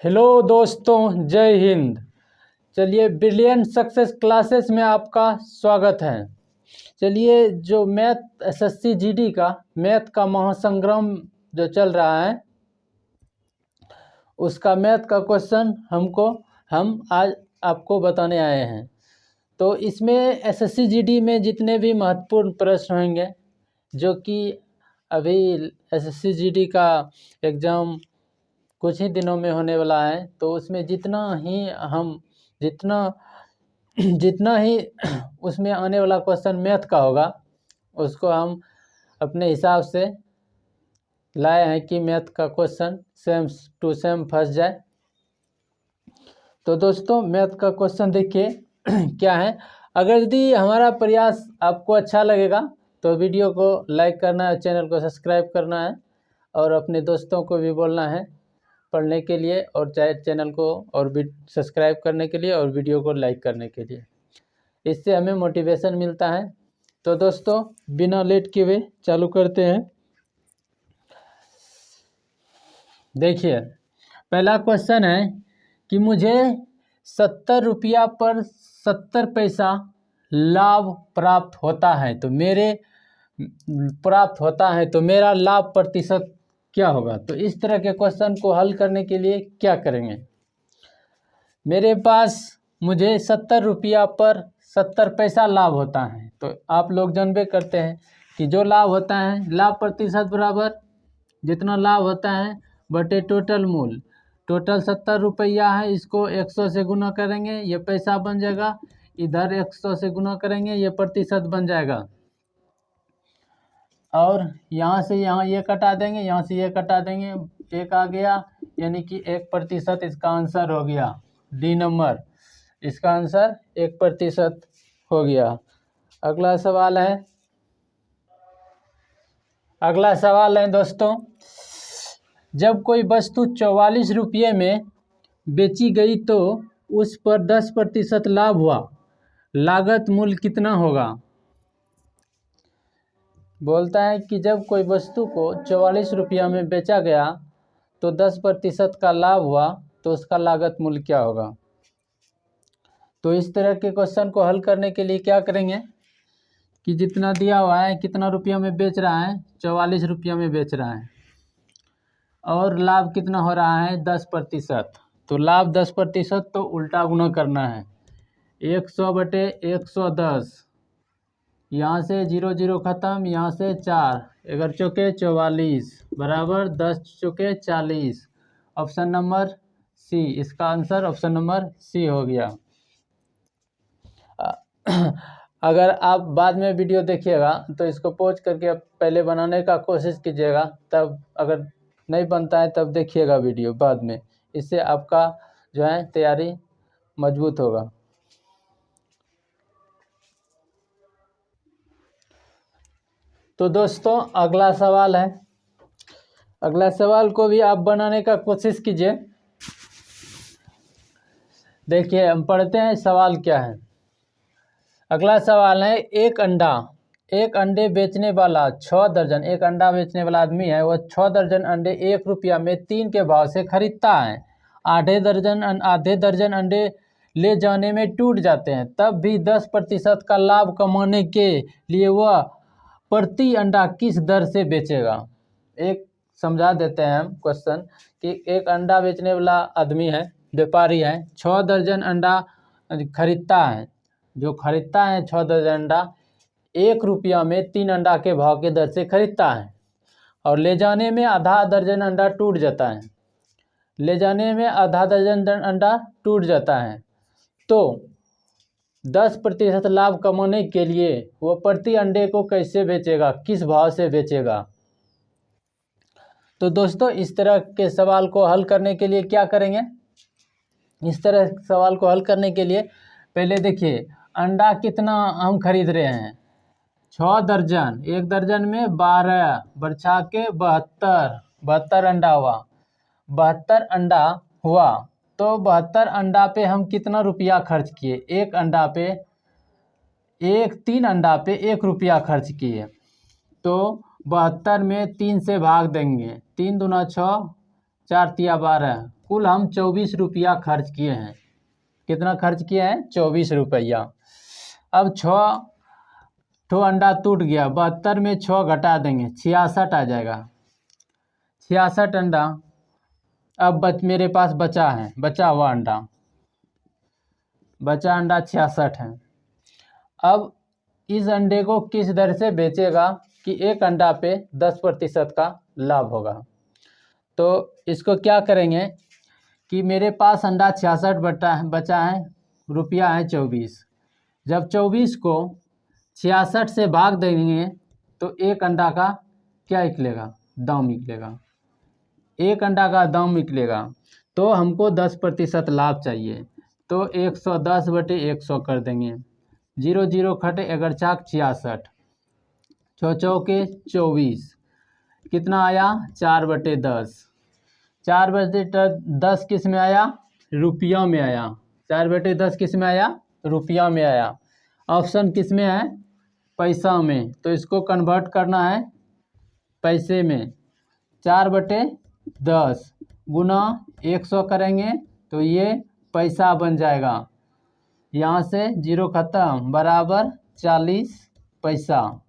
Hello दोस्तों, जय हिंद। चलिए, ब्रिलियंट सक्सेस क्लासेस में आपका स्वागत है। चलिए, जो मैथ एसएससी जीडी का मैथ का महासंग्राम जो चल रहा है, उसका मैथ का क्वेश्चन हम आज आपको बताने आए हैं। तो इसमें एसएससी जीडी में जितने भी महत्वपूर्ण प्रश्न होंगे, जो कि अभी एसएससी जीडी का एग्ज़ाम कुछ ही दिनों में होने वाला है, तो उसमें जितना ही उसमें आने वाला क्वेश्चन मैथ का होगा, उसको हम अपने हिसाब से लाए हैं कि मैथ का क्वेश्चन सेम टू सेम फंस जाए। तो दोस्तों, मैथ का क्वेश्चन देखिए क्या है। अगर यदि हमारा प्रयास आपको अच्छा लगेगा तो वीडियो को लाइक करना है, चैनल को सब्सक्राइब करना है और अपने दोस्तों को भी बोलना है पढ़ने के लिए, और चाहे चैनल को और भी सब्सक्राइब करने के लिए और वीडियो को लाइक करने के लिए। इससे हमें मोटिवेशन मिलता है। तो दोस्तों, बिना लेट किए हुए चालू करते हैं। देखिए, पहला क्वेश्चन है कि मुझे 70 रुपया पर 70 पैसा लाभ प्राप्त होता है, तो मेरा लाभ प्रतिशत क्या होगा। तो इस तरह के क्वेश्चन को हल करने के लिए क्या करेंगे। मेरे पास मुझे 70 रुपया पर 70 पैसा लाभ होता है, तो आप लोग जानबे करते हैं कि जो लाभ होता है, लाभ प्रतिशत बराबर जितना लाभ होता है बटे टोटल मूल। टोटल 70 रुपया है, इसको 100 से गुना करेंगे, ये पैसा बन जाएगा। इधर 100 से गुना करेंगे, ये प्रतिशत बन जाएगा। और यहाँ से यहाँ ये कटा देंगे, यहाँ से ये कटा देंगे, एक आ गया, यानी कि 1% इसका आंसर हो गया। डी नंबर, इसका आंसर 1% हो गया। अगला सवाल है दोस्तों, जब कोई वस्तु 44 रुपये में बेची गई तो उस पर 10% लाभ हुआ, लागत मूल्य कितना होगा। बोलता है कि जब कोई वस्तु को 44 रुपया में बेचा गया तो 10% का लाभ हुआ, तो उसका लागत मूल्य क्या होगा। तो इस तरह के क्वेश्चन को हल करने के लिए क्या करेंगे कि जितना दिया हुआ है, कितना रुपया में बेच रहा है, 44 रुपया में बेच रहा है, और लाभ कितना हो रहा है, 10%। तो लाभ 10%, तो उल्टा गुना करना है, 100 बटे 110। यहाँ से 0 0 खत्म, यहाँ से 4, 11 चौके 44 बराबर 10 चौके 40। ऑप्शन नंबर सी, इसका आंसर ऑप्शन नंबर सी हो गया। अगर आप बाद में वीडियो देखिएगा तो इसको पॉज करके पहले बनाने का कोशिश कीजिएगा, तब अगर नहीं बनता है तब देखिएगा वीडियो बाद में, इससे आपका जो है तैयारी मजबूत होगा। तो दोस्तों, अगला सवाल है। अगला सवाल को भी आप बनाने का कोशिश कीजिए। देखिए, हम पढ़ते हैं सवाल क्या है। अगला सवाल है, एक अंडे बेचने वाला 6 दर्जन, एक अंडा बेचने वाला आदमी है, वो 6 दर्जन अंडे 1 रुपया में 3 के भाव से खरीदता है। आधे दर्जन अंडे ले जाने में टूट जाते हैं, तब भी 10% का लाभ कमाने के लिए वह प्रति अंडा किस दर से बेचेगा। एक समझा देते हैं हम क्वेश्चन कि एक अंडा बेचने वाला आदमी है, व्यापारी है, 6 दर्जन अंडा खरीदता है। जो खरीदता है 6 दर्जन अंडा 1 रुपया में 3 अंडा के भाव के दर से खरीदता है, और ले जाने में आधा दर्जन अंडा टूट जाता है। तो 10% लाभ कमाने के लिए वो प्रति अंडे को कैसे बेचेगा, किस भाव से बेचेगा। तो दोस्तों, इस तरह के सवाल को हल करने के लिए क्या करेंगे। इस तरह सवाल को हल करने के लिए पहले देखिए, अंडा कितना हम खरीद रहे हैं, 6 दर्जन, एक दर्जन में 12 बरछा के 72 अंडा हुआ। 72 अंडा हुआ, तो 72 अंडा पे हम कितना रुपया खर्च किए, 3 अंडा पे 1 रुपया खर्च किए। तो 72 में 3 से भाग देंगे, 3 दूना 6, 4 तिया 12, कुल हम 24 रुपया खर्च किए हैं। कितना खर्च किए हैं? 24 रुपया। अब 6 तो अंडा टूट गया, 72 में 6 घटा देंगे 66 आ जाएगा। 66 अंडा अब मेरे पास बचा है, बचा हुआ अंडा, बचा अंडा 66 है। अब इस अंडे को किस दर से बेचेगा कि एक अंडा पे 10% का लाभ होगा। तो इसको क्या करेंगे कि मेरे पास अंडा 66 बचा है, रुपया है 24। जब 24 को 66 से भाग देंगे तो एक अंडा का क्या निकलेगा? दाम निकलेगा। एक अंडा का दाम निकलेगा। तो हमको 10% लाभ चाहिए, तो 110/100 कर देंगे। 0 0 खटे, अगर चाक 66, 6 चौके 24, कितना आया? 4/10। 4/10 किस में आया? रुपया में आया। 4/10 किस में आया? रुपया में आया। ऑप्शन किस में है? पैसा में। तो इसको कन्वर्ट करना है पैसे में। 4/10 गुना 100 करेंगे तो ये पैसा बन जाएगा। यहाँ से 0 खत्म, बराबर 40 पैसा।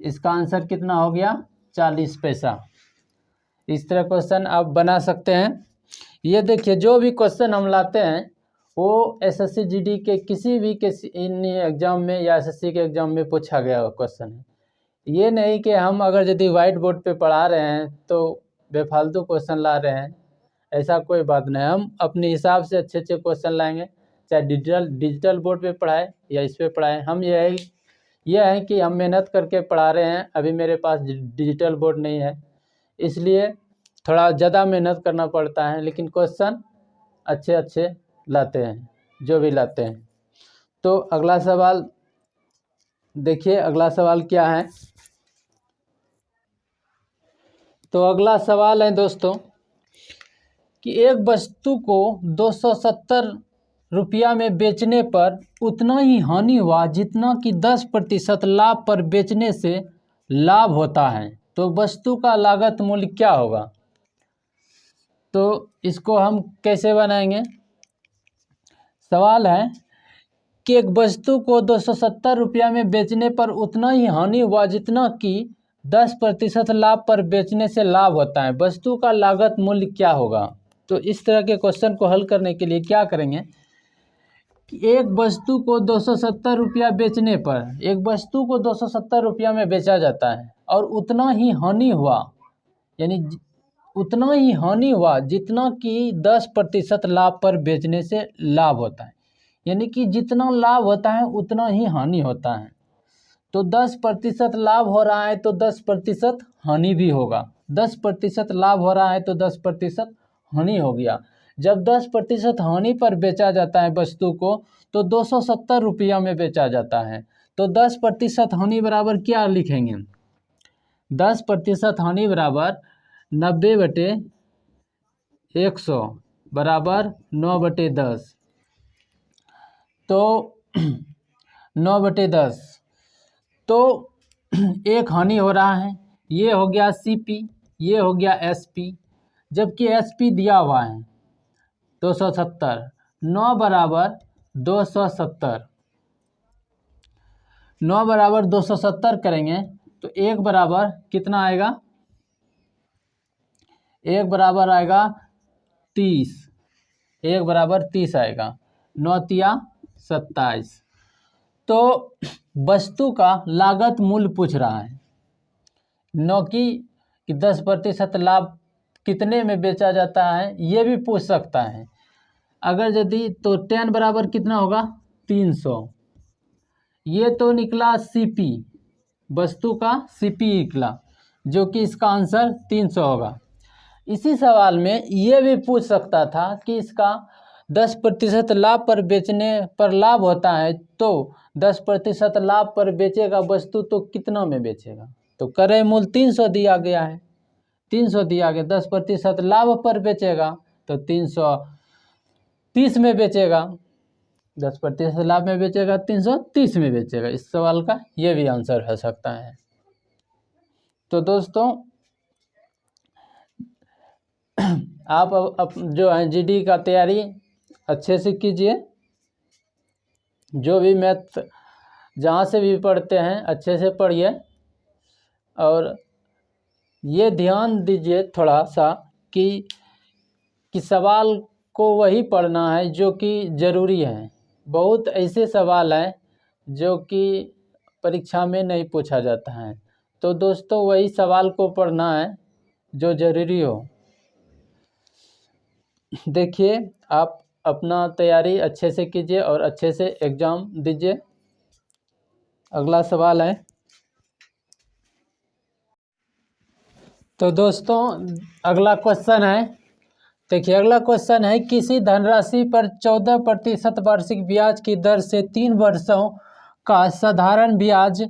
इसका आंसर कितना हो गया? 40 पैसा। इस तरह क्वेश्चन आप बना सकते हैं। ये देखिए, जो भी क्वेश्चन हम लाते हैं वो एसएससी जीडी के किसी भी एग्जाम में या एसएससी के एग्जाम में पूछा गया क्वेश्चन है। ये नहीं कि हम अगर यदि वाइट बोर्ड पे पढ़ा रहे हैं तो बेफालतू क्वेश्चन ला रहे हैं, ऐसा कोई बात नहीं। हम अपने हिसाब से अच्छे अच्छे क्वेश्चन लाएंगे, चाहे डिजिटल बोर्ड पे पढ़ाए या इस पे पढ़ाएं। हम यह है कि हम मेहनत करके पढ़ा रहे हैं। अभी मेरे पास डिजिटल बोर्ड नहीं है, इसलिए थोड़ा ज़्यादा मेहनत करना पड़ता है, लेकिन क्वेश्चन अच्छे अच्छे लाते हैं, जो भी लाते हैं। तो अगला सवाल देखिए, अगला सवाल क्या है। तो अगला सवाल है दोस्तों कि एक वस्तु को 270 रुपया में बेचने पर उतना ही हानि हुआ जितना कि 10% लाभ पर बेचने से लाभ होता है, तो वस्तु का लागत मूल्य क्या होगा। तो इसको हम कैसे बनाएंगे? सवाल है कि एक वस्तु को 270 रुपया में बेचने पर उतना ही हानि हुआ जितना कि 10% लाभ पर बेचने से लाभ होता है, वस्तु का लागत मूल्य क्या होगा। तो इस तरह के क्वेश्चन को हल करने के लिए क्या करेंगे कि एक वस्तु को 270 रुपया बेचने पर, एक वस्तु को 270 रुपया में बेचा जाता है और उतना ही हानि हुआ, यानी उतना ही हानि हुआ जितना कि 10% लाभ पर बेचने से लाभ होता है, यानी कि जितना लाभ होता है उतना ही हानि होता है। तो 10% लाभ हो रहा है तो 10% हानि भी होगा। 10% लाभ हो रहा है तो 10% हानि हो गया। जब 10% हानि पर बेचा जाता है वस्तु को तो 270 रुपया में बेचा जाता है। तो 10% हानि बराबर क्या लिखेंगे? 10% हानि बराबर 90/100 बराबर 9/10। तो 9/10, तो एक हानि हो रहा है, ये हो गया सीपी, ये हो गया एसपी, जबकि एसपी दिया हुआ है 270। 9 बराबर 270, 9 बराबर 270 करेंगे तो 1 बराबर कितना आएगा? 1 बराबर आएगा 30, 1 बराबर 30 आएगा। 9 तिया 27। तो वस्तु का लागत मूल्य पूछ रहा है, न कि 10% लाभ कितने में बेचा जाता है, ये भी पूछ सकता है। अगर यदि तो 10 बराबर कितना होगा? 300। ये तो निकला सीपी, वस्तु का सीपी निकला, जो कि इसका आंसर 300 होगा। इसी सवाल में ये भी पूछ सकता था कि इसका 10% लाभ पर बेचने पर लाभ होता है, तो 10% लाभ पर बेचेगा वस्तु तो कितना में बेचेगा। तो क्रय मूल्य 300 दिया गया है, 300 दिया गया, 10% लाभ पर बेचेगा तो 330 में बेचेगा, 10% लाभ में बेचेगा 330 में बेचेगा। इस सवाल का ये भी आंसर हो सकता है। तो दोस्तों आप जो है जीडी का तैयारी अच्छे से कीजिए, जो भी मैथ जहाँ से भी पढ़ते हैं अच्छे से पढ़िए, और ये ध्यान दीजिए थोड़ा सा कि सवाल को वही पढ़ना है जो कि ज़रूरी है। बहुत ऐसे सवाल हैं जो कि परीक्षा में नहीं पूछा जाता है, तो दोस्तों वही सवाल को पढ़ना है जो ज़रूरी हो। देखिए, आप अपना तैयारी अच्छे से कीजिए और अच्छे से एग्ज़ाम दीजिए। अगला सवाल है, तो दोस्तों अगला क्वेश्चन है, देखिए अगला क्वेश्चन है, किसी धनराशि पर 14% वार्षिक ब्याज की दर से 3 वर्षों का साधारण ब्याज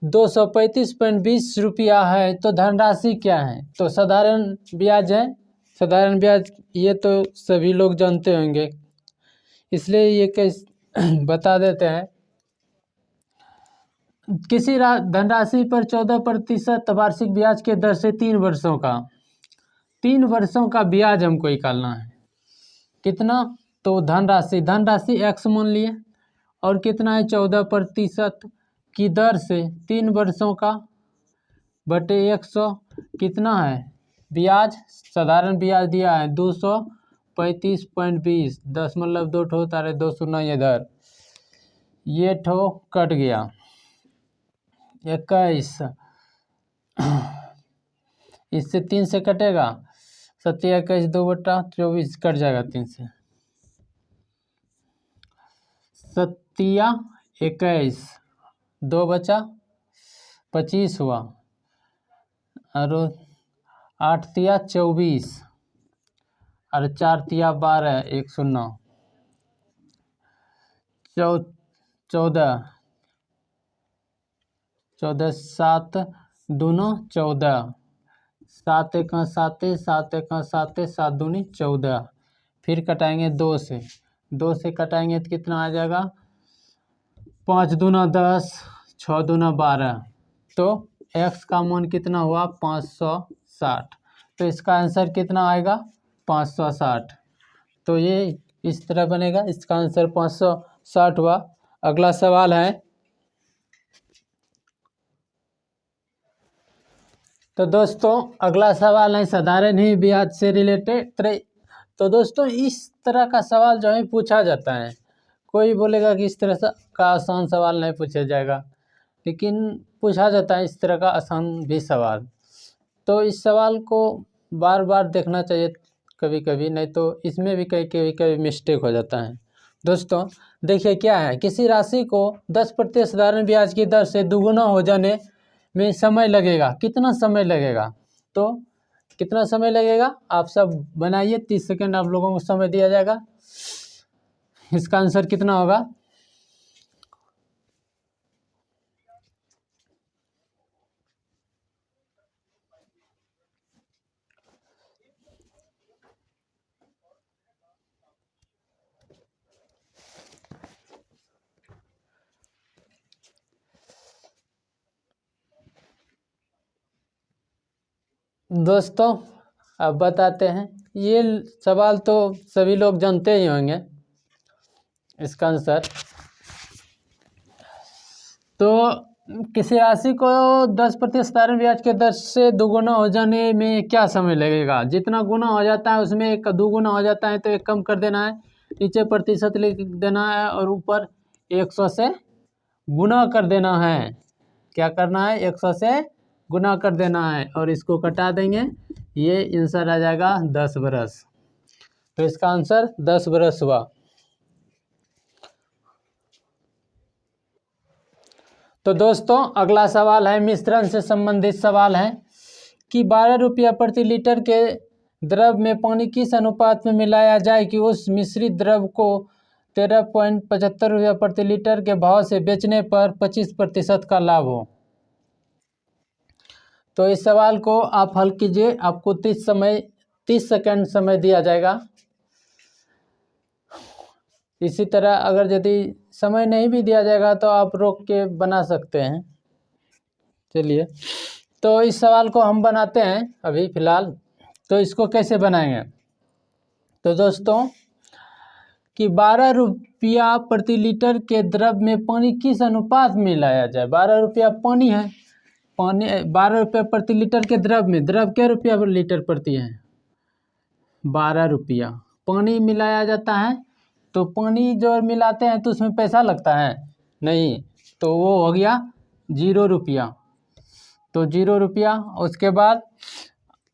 235.20 रुपया है, तो धनराशि क्या है? तो साधारण ब्याज है, साधारण ब्याज ये तो सभी लोग जानते होंगे, इसलिए ये कैसे बता देते हैं। किसी धनराशि पर 14% वार्षिक ब्याज के दर से 3 वर्षों का ब्याज हमको निकालना है। कितना? तो धनराशि x मान लिए, और कितना है 14% की दर से 3 वर्षों का बटे 100, कितना है ब्याज? साधारण ब्याज दिया है 235.20, 10 2 होता है, 2 शून्य इधर, ये ठो कट गया 21, इससे 3 से कटेगा, 7 21 2 बटा 24 कट जाएगा 3 से, 7 21 2 बचा 25 हुआ, और 8 24 और 4 12 1 0 14 7 दूना 14, 7 1 7 7 1 7 7 दूनी 14, फिर कटाएंगे 2 से कटाएंगे तो कितना आ जाएगा? 5 दूना 10, 6 दूना 12, तो x का मान कितना हुआ? 560, तो इसका आंसर कितना आएगा? 560, तो ये इस तरह बनेगा, इसका आंसर 560 हुआ। अगला सवाल है, तो दोस्तों अगला सवाल है साधारण ही ब्याज से रिलेटेड। तो दोस्तों इस तरह का सवाल जो है पूछा जाता है, कोई बोलेगा कि इस तरह से का आसान सवाल नहीं पूछा जाएगा, लेकिन पूछा जाता है इस तरह का आसान भी सवाल। तो इस सवाल को बार बार देखना चाहिए कभी कभी, नहीं तो इसमें भी कभी मिस्टेक हो जाता है। दोस्तों देखिए क्या है, किसी राशि को 10% साधारण ब्याज की दर से दुगुना हो जाने में समय लगेगा, कितना समय लगेगा? तो कितना समय लगेगा आप सब बनाइए, 30 सेकेंड आप लोगों को समय दिया जाएगा, इसका आंसर कितना होगा? दोस्तों अब बताते हैं, ये सवाल तो सभी लोग जानते ही होंगे इसका आंसर। तो किसी राशि को 10% साधारण ब्याज के दर से दुगुना हो जाने में क्या समय लगेगा? जितना गुना हो जाता है उसमें एक दुगुना हो जाता है तो एक कम कर देना है, नीचे प्रतिशत लिख देना है और ऊपर 100 से गुना कर देना है। क्या करना है? 100 से गुना कर देना है और इसको कटा देंगे, ये आंसर आ जाएगा 10 बरस। तो इसका आंसर 10 बरस हुआ। तो दोस्तों अगला सवाल है, मिश्रण से संबंधित सवाल है कि 12 रुपया प्रति लीटर के द्रव में पानी किस अनुपात में मिलाया जाए कि उस मिश्रित द्रव को 13.75 रुपया प्रति लीटर के भाव से बेचने पर 25% का लाभ हो। तो इस सवाल को आप हल कीजिए, आपको 30 सेकंड समय दिया जाएगा। इसी तरह अगर यदि समय नहीं भी दिया जाएगा तो आप रोक के बना सकते हैं। चलिए, तो इस सवाल को हम बनाते हैं अभी फ़िलहाल। तो इसको कैसे बनाएंगे? तो दोस्तों कि 12 रुपया प्रति लीटर के द्रव में पानी किस अनुपात में मिलाया जाए। 12 रुपया पानी है, पानी 12 रुपया प्रति लीटर के द्रव में, द्रव क्या रुपया लीटर प्रति है, 12 रुपया पानी मिलाया जाता है। तो पानी जो मिलाते हैं तो उसमें पैसा लगता है नहीं, तो वो हो गया 0 रुपया। तो 0 रुपया। उसके बाद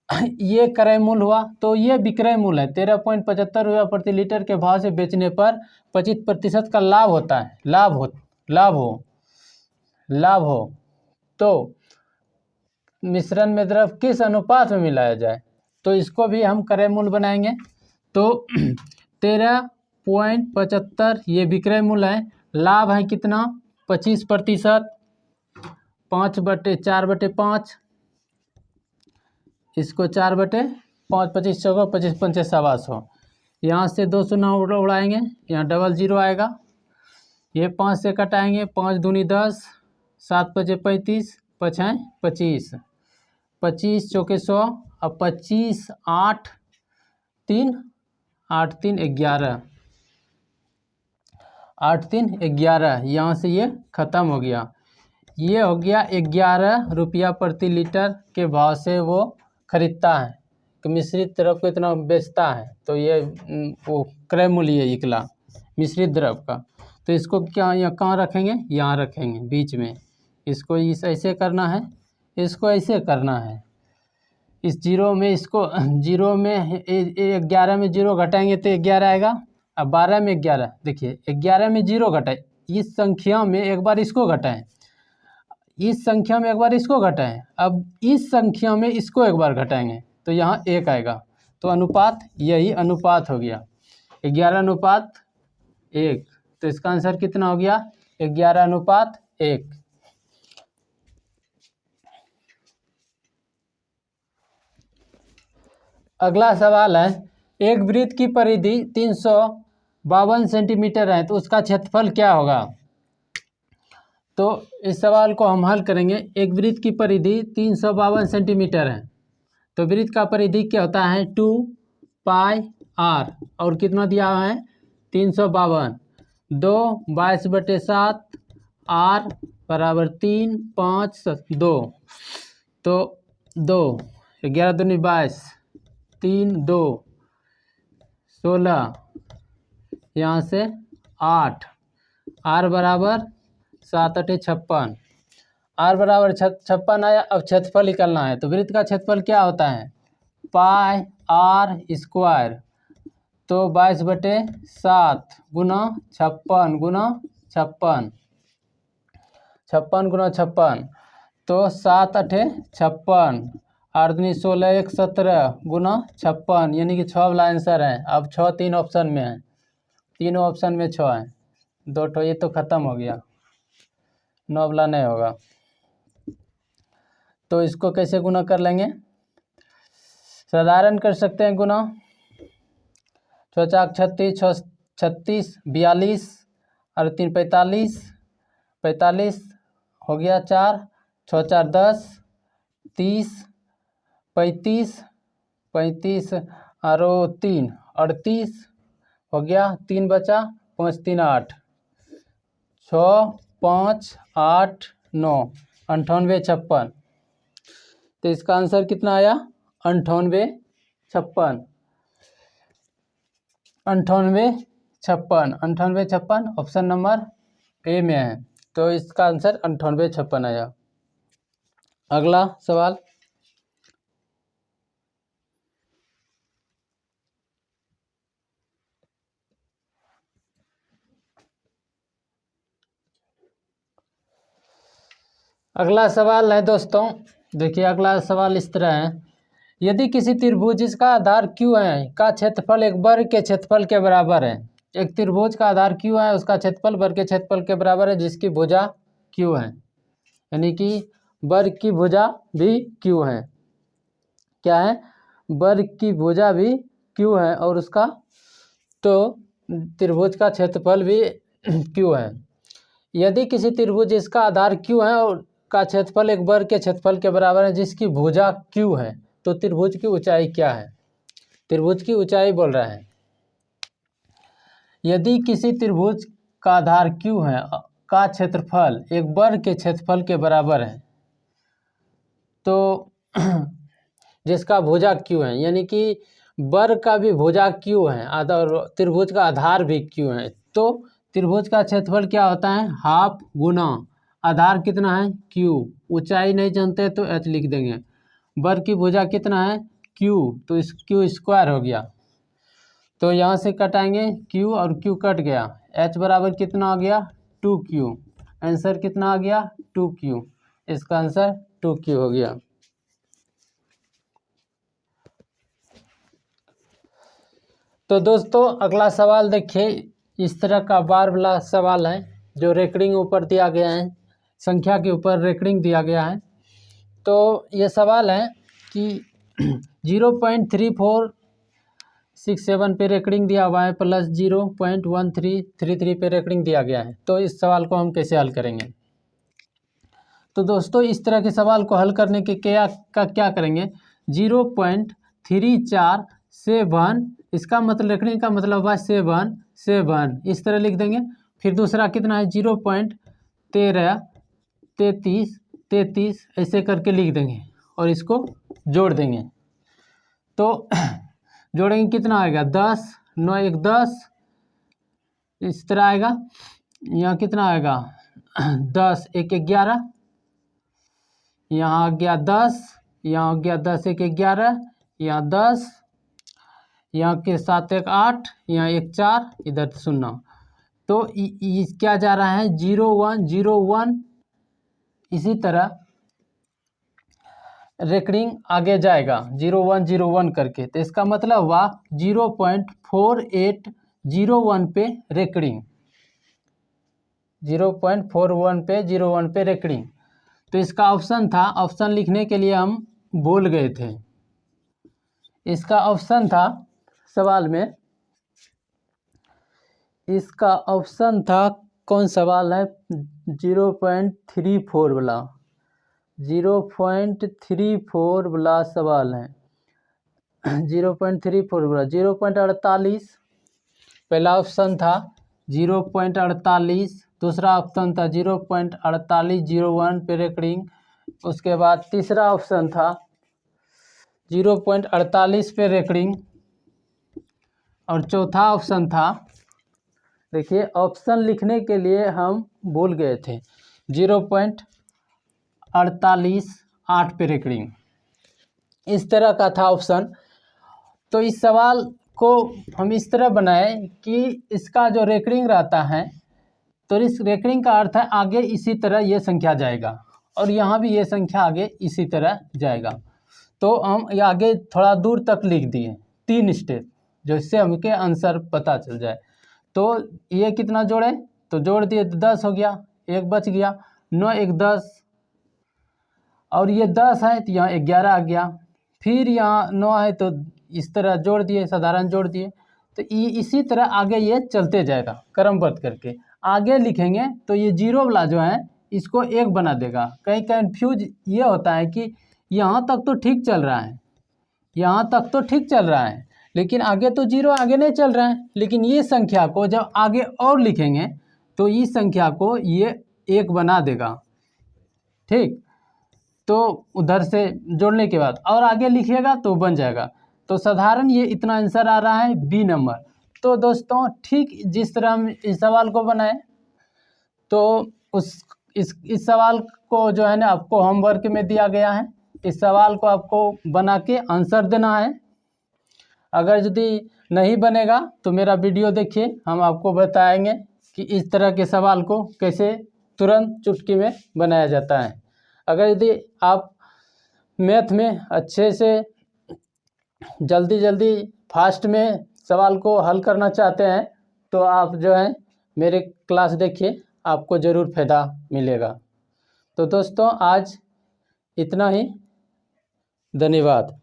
ये क्रय मूल्य हुआ, तो ये विक्रय मूल्य है 13.75 रुपया प्रति लीटर के भाव से बेचने पर 25% का लाभ होता है। लाभ हो तो मिश्रण में द्रव किस अनुपात में मिलाया जाए, तो इसको भी हम क्रय मूल्य बनाएंगे। तो 13.75 ये विक्रय मूल्य है, लाभ है कितना 25%, 5/4/5, इसको 4/5, 25 चौका 25 पंचे 125। यहाँ से 2 शून्य उड़ाएंगे, यहाँ डबल 0 आएगा, ये 5 से कटाएंगे, 5 दूनी 10, 7 5 35, 5 25, 25 चौके 100, अब 25 8 3 8 3 11, 8 3 11, यहाँ से ये ख़त्म हो गया। ये हो गया 11 रुपया प्रति लीटर के भाव से वो खरीदता है, कि मिश्रित द्रव को इतना बेचता है। तो ये वो क्रय मूल्य है निकला मिश्रित द्रव का। तो इसको क्या यहाँ कहाँ रखेंगे, यहाँ रखेंगे बीच में। इसको इस ऐसे करना है, इसको ऐसे करना है, इस 0 में, इसको 0 में 11 में 0 घटाएंगे तो 11 आएगा। अब 12 में 11, देखिए 11 में 0 घटाए, इस संख्या में एक बार इसको घटाएं, इस संख्या में एक बार इसको घटाएं, अब इस संख्या में इसको एक बार घटाएंगे तो यहाँ 1 आएगा। तो अनुपात, यही अनुपात हो गया 11:1। तो इसका आंसर कितना हो गया 11:1। अगला सवाल है, एक वृत्त की परिधि 352 सेंटीमीटर है, तो उसका क्षेत्रफल क्या होगा। तो इस सवाल को हम हल करेंगे। एक वृत्त की परिधि 352 सेंटीमीटर है, तो वृत्त का परिधि क्या होता है 2πr, और कितना दिया हुआ है 352, 2 22/7, r बराबर 3 5 2, तो 2 11 दूनी 22, 3 2 16, यहाँ से 8, r बराबर 7 8 56, r बराबर 56 आया। अब क्षेत्रफल निकालना है, तो वृत्त का क्षेत्रफल क्या होता है πr², तो 22/7 गुना 56 गुना 56, 56 गुना 56, तो 7 8 56, 8 दूनी 16, 1 17 गुना 56, यानी कि 6 वाला आंसर है। अब 6 3 ऑप्शन में है, तीनों ऑप्शन में 6 है, 2 ठो ये तो ख़त्म हो गया, 9 वाला नहीं होगा। तो इसको कैसे गुना कर लेंगे, साधारण कर सकते हैं गुना, 6 4 36, 6 36 42, और 3 45, 45 हो गया 4, 6 4 10, 30, 35 35 और 3 38 हो गया, 3 बचा, 5 3 8, 6 5 8 9, 98 56। तो इसका आंसर कितना आया 98 56, 98 56, 98 56 ऑप्शन नंबर ए में है। तो इसका आंसर 98 56 आया। अगला सवाल, अगला सवाल है दोस्तों, देखिए अगला सवाल इस तरह है, यदि किसी त्रिभुज जिसका आधार Q है का क्षेत्रफल एक वर्ग के क्षेत्रफल के बराबर है। एक त्रिभुज का आधार Q है, उसका क्षेत्रफल वर्ग के क्षेत्रफल के बराबर है, जिसकी भुजा Q है, यानी कि वर्ग की भुजा भी Q है। क्या है, वर्ग की भुजा भी Q है, और उसका तो त्रिभुज का क्षेत्रफल भी Q है। यदि किसी त्रिभुज जिसका आधार Q है और का क्षेत्रफल एक वर्ग के क्षेत्रफल के बराबर है, जिसकी भुजा Q है, तो त्रिभुज की ऊंचाई क्या है। त्रिभुज की ऊंचाई बोल रहा है, यदि किसी त्रिभुज का आधार Q है का क्षेत्रफल एक वर्ग के क्षेत्रफल के बराबर है, तो जिसका भुजा Q है, यानी कि वर्ग का भी भुजा Q है, आधार त्रिभुज का आधार भी Q है, तो त्रिभुज का क्षेत्रफल क्या होता है, हाफ गुना आधार कितना है Q, ऊंचाई नहीं जानते तो h लिख देंगे, वर्ग की भुजा कितना है Q, तो इस Q स्क्वायर हो गया, तो यहाँ से कटाएंगे Q और Q कट गया, h बराबर कितना आ गया 2Q, आंसर कितना आ गया 2Q, इसका आंसर 2Q हो गया। तो दोस्तों अगला सवाल देखिए, इस तरह का बार वाला सवाल है जो रेकरिंग ऊपर दिया गया है, संख्या के ऊपर रेकरिंग दिया गया है। तो ये सवाल है कि 0.3467 पे रेकरिंग दिया हुआ है प्लस 0.1333 पे रेकरिंग दिया गया है, तो इस सवाल को हम कैसे हल करेंगे। तो दोस्तों इस तरह के सवाल को हल करने के क्या करेंगे, 0.347, इसका मतलब रेकरिंग का मतलब हुआ 7 इस तरह लिख देंगे। फिर दूसरा कितना है 0.1333 ऐसे करके लिख देंगे और इसको जोड़ देंगे, तो जोड़ेंगे कितना आएगा 10, 9 1 10, इस तरह आएगा। यहाँ कितना आएगा 10 1 11, यहाँ आ गया 10, यहाँ हो गया 10 1 11, यहाँ 10, यहाँ के 7 1 8, यहाँ 1 4, इधर 0, तो क्या जा रहा है 0 1 0 1, इसी तरह रेकरिंग आगे जाएगा 0 1 0 1 करके, तो इसका मतलब हुआ 0.4801 पे रेकरिंग, 0.41 पे 01 पे रेकरिंग। तो इसका ऑप्शन था, ऑप्शन लिखने के लिए हम भूल गए थे, इसका ऑप्शन था सवाल में, इसका ऑप्शन था कौन सवाल है 0.34 वाला, 0.34 वाला सवाल है 0.34 वाला 0.48 पहला ऑप्शन था 0.48, दूसरा ऑप्शन था 0.4801 पे रेकरिंग, उसके बाद तीसरा ऑप्शन था 0.48 पे रेकरिंग, और चौथा ऑप्शन था, देखिए ऑप्शन लिखने के लिए हम भूल गए थे 0.48 पे रेकरिंग, इस तरह का था ऑप्शन। तो इस सवाल को हम इस तरह बनाए कि इसका जो रेकरिंग रहता है, तो इस रेकरिंग का अर्थ है आगे इसी तरह ये संख्या जाएगा और यहाँ भी ये संख्या आगे इसी तरह जाएगा, तो हम ये आगे थोड़ा दूर तक लिख दिए 3 स्टेप, जिससे हमके आंसर पता चल जाए। तो ये कितना जोड़े, तो जोड़ दिए 10 हो गया, एक बच गया, 9 1 10, और ये 10 है तो यहाँ 11 आ गया, फिर यहाँ 9 है तो इस तरह जोड़ दिए, साधारण जोड़ दिए, तो इसी तरह आगे ये चलते जाएगा क्रमबद्ध करके। आगे लिखेंगे तो ये जीरो वाला जो है इसको 1 बना देगा। कहीं कन्फ्यूज ये होता है कि यहाँ तक तो ठीक चल रहा है, यहाँ तक तो ठीक चल रहा है, लेकिन आगे तो जीरो आगे नहीं चल रहा है, लेकिन ये संख्या को जब आगे और लिखेंगे तो इस संख्या को ये 1 बना देगा, ठीक। तो उधर से जोड़ने के बाद और आगे लिखिएगा तो बन जाएगा। तो साधारण ये इतना आंसर आ रहा है बी नंबर। तो दोस्तों ठीक जिस तरह हम इस सवाल को बनाए, तो इस सवाल को जो है ना आपको होमवर्क में दिया गया है, इस सवाल को आपको बना के आंसर देना है। अगर यदि नहीं बनेगा तो मेरा वीडियो देखिए, हम आपको बताएंगे कि इस तरह के सवाल को कैसे तुरंत चुटकी में बनाया जाता है। अगर यदि आप मैथ में अच्छे से जल्दी फास्ट में सवाल को हल करना चाहते हैं तो आप जो है मेरे क्लास देखिए, आपको ज़रूर फ़ायदा मिलेगा। तो दोस्तों आज इतना ही, धन्यवाद।